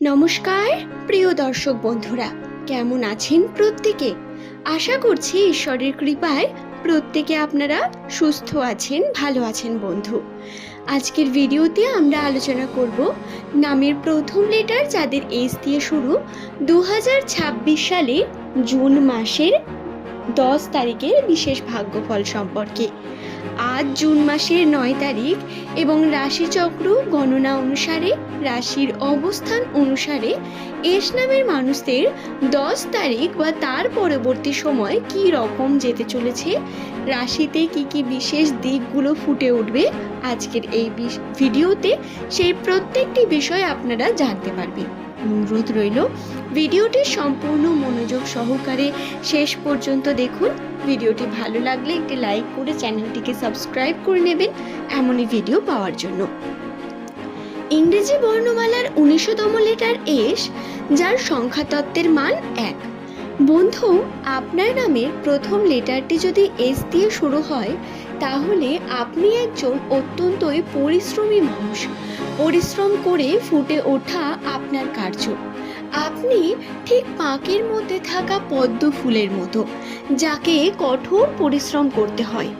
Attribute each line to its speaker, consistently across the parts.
Speaker 1: নমস্কার প্রিয় দর্শক বন্ধুরা, কেমন আছেন প্রত্যেকে? আশা করছি ঈশ্বরের কৃপায় প্রত্যেকে আপনারা সুস্থ আছেন, ভালো আছেন। বন্ধু, আজকের ভিডিওতে আমরা আলোচনা করব নামের প্রথম লেটার যাদের এস দিয়ে শুরু 2026 সালে জুন মাসের 10 তারিখের বিশেষ ভাগ্যফল সম্পর্কে। আজ জুন মাসের 9 তারিখ এবং রাশিচক্র গণনা অনুসারে রাশির অবস্থান অনুসারে এস নামের মানুষদের 10 তারিখ বা তার পরবর্তী সময় কি রকম যেতে চলেছে, রাশিতে কি কি বিশেষ দিকগুলো ফুটে উঠবে আজকের এই ভিডিওতে, সেই প্রত্যেকটি বিষয় আপনারা জানতে পারবেন। অনুরোধ রইল ভিডিওটি সম্পূর্ণ মনোযোগ সহকারে শেষ পর্যন্ত দেখুন। ভিডিওটি ভালো লাগলে একটি লাইক করে চ্যানেলটিকে সাবস্ক্রাইব করে নেবেন এমনই ভিডিও পাওয়ার জন্য। ইংরেজি বর্ণমালার 19তম লেটার এস, যার সংখ্যাতত্ত্বের মান 1। বন্ধু, আপনার নামের প্রথম লেটারটি যদি এস দিয়ে শুরু হয় তাহলে আপনি একজন অত্যন্তই পরিশ্রমী মানুষ। পরিশ্রম করে ফুটে ওঠা আপনার কার্য। আপনি ঠিক পাঁকের মধ্যে থাকা পদ্ম ফুলের মতো, যাকে কঠোর পরিশ্রম করতে হয়,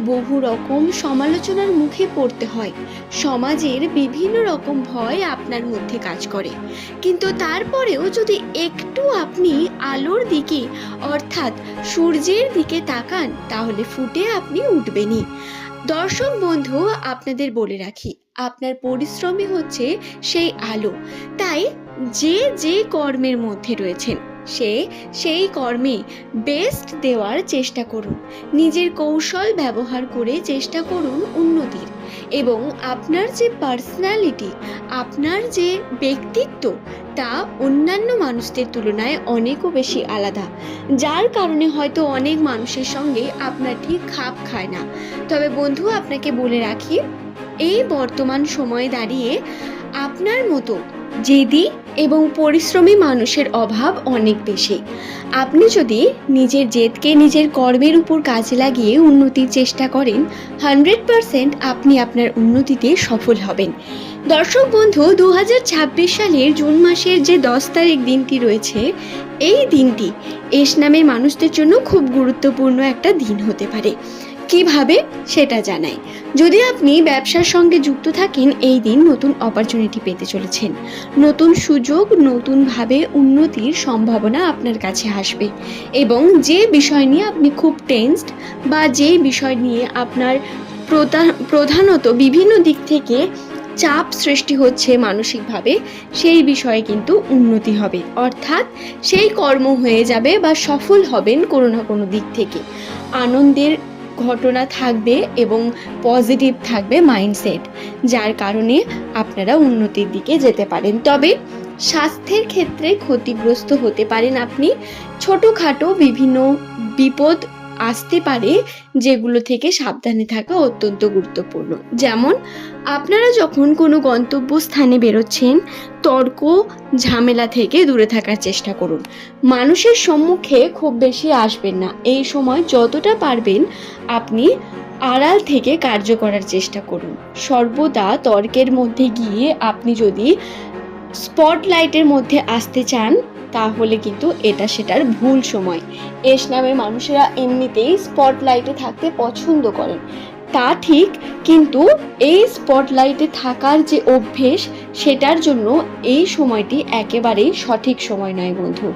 Speaker 1: বহু রকম সমালোচনার মুখে পড়তে হয়, সমাজের বিভিন্ন রকম ভয় আপনার মধ্যে কাজ করে, কিন্তু তারপরেও যদি একটু আপনি আলোর দিকে অর্থাৎ সূর্যের দিকে তাকান তাহলে ফুটে আপনি উঠবেনই। দর্শক বন্ধু, আপনাদের বলে রাখি, আপনার পরিশ্রমই হচ্ছে সেই আলো। তাই যে কর্মের মধ্যে রয়েছেন সেই কর্মে বেস্ট দেওয়ার চেষ্টা করুন। নিজের কৌশল ব্যবহার করে চেষ্টা করুন উন্নতির, এবং আপনার যে পার্সোনালিটি, আপনার যে ব্যক্তিত্ব, তা অন্যান্য মানুষদের তুলনায় অনেকও বেশি আলাদা, যার কারণে হয়তো অনেক মানুষের সঙ্গে আপনার ঠিক খাপ খায় না। তবে বন্ধু, আপনাকে বলে রাখি, এই বর্তমান সময়ে দাঁড়িয়ে আপনার মতো জেদি এবং পরিশ্রমী মানুষের অভাব অনেক বেশি। আপনি যদি নিজের জেদকে নিজের কর্মের উপর কাজে লাগিয়ে উন্নতির চেষ্টা করেন, 100% আপনি আপনার উন্নতিতে সফল হবেন। দর্শক বন্ধু, 2026 সালের জুন মাসের যে 10 তারিখ দিনটি রয়েছে, এই দিনটি এস নামের মানুষদের জন্য খুব গুরুত্বপূর্ণ একটা দিন হতে পারে। কিভাবে সেটা জানাই। যদি আপনি ব্যবসার সঙ্গে যুক্ত থাকেন, এই দিন নতুন অপরচুনিটি পেতে চলেছেন। নতুন সুযোগ, নতুনভাবে উন্নতির সম্ভাবনা আপনার কাছে আসবে, এবং যে বিষয় নিয়ে আপনি খুব টেনসড বা যে বিষয় নিয়ে আপনার প্রধানত বিভিন্ন দিক থেকে চাপ সৃষ্টি হচ্ছে মানসিকভাবে, সেই বিষয়ে কিন্তু উন্নতি হবে, অর্থাৎ সেই কর্ম হয়ে যাবে বা সফল হবেন কোনো না কোনো দিক থেকে। আনন্দের ঘটনা থাকবে এবং পজিটিভ থাকবে মাইন্ডসেট, যার কারণে আপনারা উন্নতির দিকে যেতে পারেন। তবে স্বাস্থ্যের ক্ষেত্রে ক্ষতিগ্রস্ত হতে পারেন আপনি। ছোটোখাটো বিভিন্ন বিপদ আসতে পারে, যেগুলো থেকে সাবধানে থাকা অত্যন্ত গুরুত্বপূর্ণ। যেমন, আপনারা যখন কোনো গন্তব্য স্থানে বেরোচ্ছেন, তর্ক ঝামেলা থেকে দূরে থাকার চেষ্টা করুন। মানুষের সম্মুখে খুব বেশি আসবেন না। এই সময় যতটা পারবেন আপনি আড়াল থেকে কার্য করার চেষ্টা করুন। সর্বদা তর্কের মধ্যে গিয়ে আপনি যদি স্পটলাইটের মধ্যে আসতে চান তাহলে কিন্তু এটা সেটার ভুল সময়। এস নামের মানুষেরা এমনিতেই স্পটলাইটে থাকতে পছন্দ করেন, তা ঠিক, কিন্তু এই স্পটলাইটে থাকার যে অভ্যেস, সেটার জন্য এই সময়টি একেবারেই সঠিক সময় নয় বন্ধু।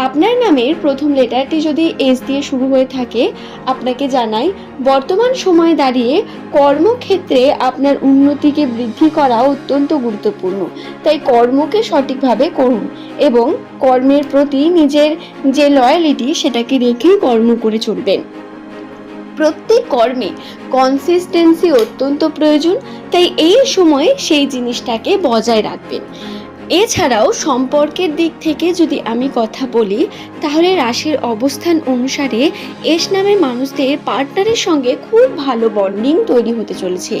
Speaker 1: আপনার নামের প্রথম লেটারটি যদি এস দিয়ে শুরু হয়ে থাকে, আপনাকে জানাই, বর্তমান সময়ে দাঁড়িয়ে কর্মক্ষেত্রে আপনার উন্নতিকে বৃদ্ধি করা অত্যন্ত গুরুত্বপূর্ণ। তাই কর্মকে সঠিকভাবে করুন এবং কর্মের প্রতি নিজের যে লয়ালিটি, সেটাকে রেখেই কর্ম করে চলবেন। প্রত্যেক কর্মে কনসিস্টেন্সি অত্যন্ত প্রয়োজন, তাই এই সময়ে সেই জিনিসটাকে বজায় রাখবেন। এছাড়াও সম্পর্কের দিক থেকে যদি আমি কথা বলি, তাহলে রাশির অবস্থান অনুসারে এস নামের মানুষদের পার্টনারের সঙ্গে খুব ভালো বন্ডিং তৈরি হতে চলেছে।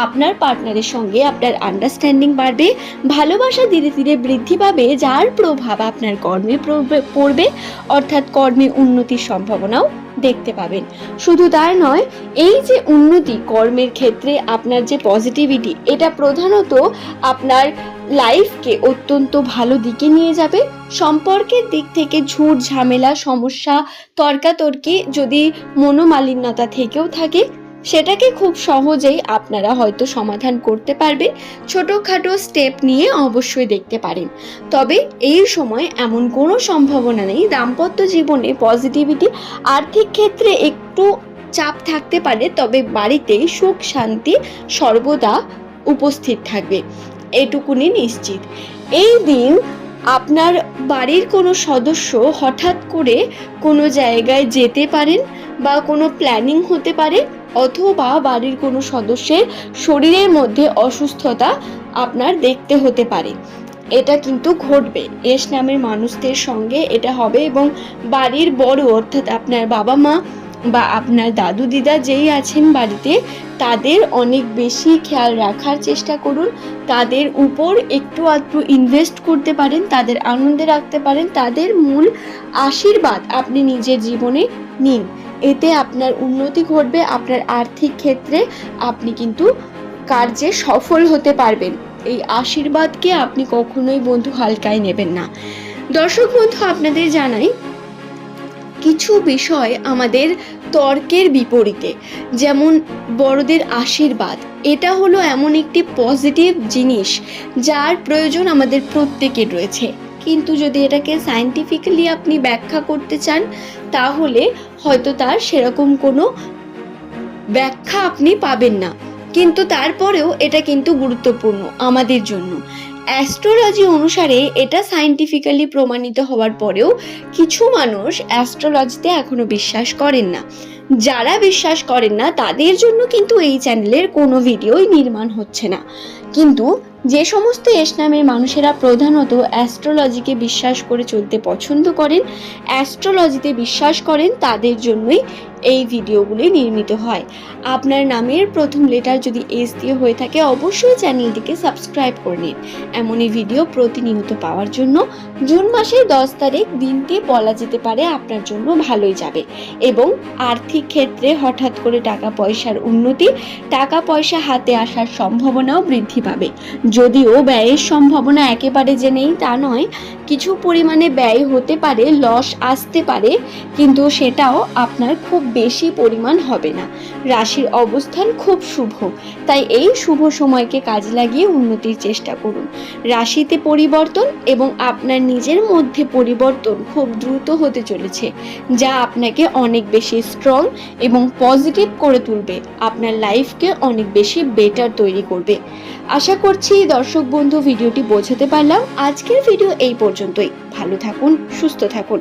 Speaker 1: আপনার পার্টনারের সঙ্গে আপনার আন্ডারস্ট্যান্ডিং বাড়বে, ভালোবাসা ধীরে ধীরে বৃদ্ধি পাবে, যার প্রভাব আপনার কর্মে পড়বে, অর্থাৎ কর্মে উন্নতির সম্ভাবনাও দেখতে পাবেন। শুধু তাই নয়, এই যে উন্নতি কর্মের ক্ষেত্রে আপনার যে পজিটিভিটি, এটা প্রধানত আপনার লাইফকে অত্যন্ত ভালো দিকে নিয়ে যাবে। সম্পর্কের দিক থেকে ঝুট ঝামেলা, সমস্যা, তর্কাতর্কি যদি মনোমালিন্যতা থেকেও থাকে, সেটাকে খুব সহজেই আপনারা হয়তো সমাধান করতে পারবেন। ছোটোখাটো স্টেপ নিয়ে অবশ্যই দেখতে পারেন। তবে এই সময় এমন কোনো সম্ভাবনা নেই। দাম্পত্য জীবনে পজিটিভিটি, আর্থিক ক্ষেত্রে একটু চাপ থাকতে পারে, তবে বাড়িতে সুখ শান্তি সর্বদা উপস্থিত থাকবে, এটুকুনি নিশ্চিত। এই দিন আপনার বাড়ির কোনো সদস্য হঠাৎ করে কোনো জায়গায় যেতে পারেন, বা কোনো প্ল্যানিং হতে পারে, অথবা বাড়ির কোনো সদস্যের শরীরের মধ্যে অসুস্থতা আপনার দেখতে হতে পারে। এটা কিন্তু ঘটবে, এস নামের মানুষদের সঙ্গে এটা হবে। এবং বাড়ির বড়, অর্থাৎ আপনার বাবা মা বা আপনার দাদু দিদা যেই আছেন বাড়িতে, তাদের অনেক বেশি খেয়াল রাখার চেষ্টা করুন। তাদের উপর একটু আধটু ইনভেস্ট করতে পারেন, তাদের আনন্দে রাখতে পারেন, তাদের মূল আশীর্বাদ আপনি নিজের জীবনে নিন। এতে আপনার উন্নতি ঘটবে। আপনার আর্থিক ক্ষেত্রে আপনি কিন্তু কার্যে সফল হতে পারবেন। এই আশীর্বাদকে আপনি কখনোই বন্ধু হালকায় নেবেন না। দর্শক বন্ধু, আপনাদের জানাই, কিছু বিষয় আমাদের তর্কের বিপরীতে, যেমন বড়দের আশীর্বাদ, এটা হলো এমন একটি পজিটিভ জিনিস যার প্রয়োজন আমাদের প্রত্যেকের রয়েছে। কিন্তু যদি এটাকে সায়েন্টিফিক্যালি আপনি ব্যাখ্যা করতে চান, তাহলে হয়তো তার সেরকম কোনো ব্যাখ্যা আপনি পাবেন না। কিন্তু তারপরেও এটা কিন্তু গুরুত্বপূর্ণ আমাদের জন্য। অ্যাস্ট্রোলজি অনুসারে এটা সায়েন্টিফিক্যালি প্রমাণিত হওয়ার পরেও কিছু মানুষ অ্যাস্ট্রোলজিতে এখনো বিশ্বাস করেন না। যারা বিশ্বাস করেন না তাদের জন্য কিন্তু এই চ্যানেলের কোনো ভিডিওই নির্মাণ হচ্ছে না। কিন্তু যে সমস্ত এস নামের মানুষেরা প্রধানত অ্যাস্ট্রোলজিকে বিশ্বাস করে চলতে পছন্দ করেন, অ্যাস্ট্রোলজিতে বিশ্বাস করেন, তাদের জন্যই এই ভিডিওগুলি নির্মিত হয়। আপনার নামের প্রথম লেটার যদি এস দিয়ে হয়ে থাকে, অবশ্যই চ্যানেলটিকে সাবস্ক্রাইব করে নিন এমনই ভিডিও প্রতিনিয়ত পাওয়ার জন্য। জুন মাসের 10 তারিখ দিনটি বলা যেতে পারে আপনার জন্য ভালোই যাবে, এবং আর্থিক ক্ষেত্রে হঠাৎ করে টাকা পয়সার উন্নতি, টাকা পয়সা হাতে আসার সম্ভাবনাও বৃদ্ধি পাবে। যদিও ব্যয়ের সম্ভাবনা একেবারে যে নেই তা নয়, কিছু পরিমাণে ব্যয় হতে পারে, লস আসতে পারে, কিন্তু সেটাও আপনার খুব বেশি পরিমাণ হবে না। রাশির অবস্থান খুব শুভ, তাই এই শুভ সময়কে কাজে লাগিয়ে উন্নতির চেষ্টা করুন। রাশিতে পরিবর্তন এবং আপনার নিজের মধ্যে পরিবর্তন খুব দ্রুত হতে চলেছে, যা আপনাকে অনেক বেশি স্ট্রং এবং পজিটিভ করে তুলবে, আপনার লাইফকে অনেক বেশি বেটার তৈরি করবে। আশা করছি দর্শক বন্ধু ভিডিওটি বোঝাতে পারলাম। আজকের ভিডিও এই পর্যন্তই। ভালো থাকুন, সুস্থ থাকুন।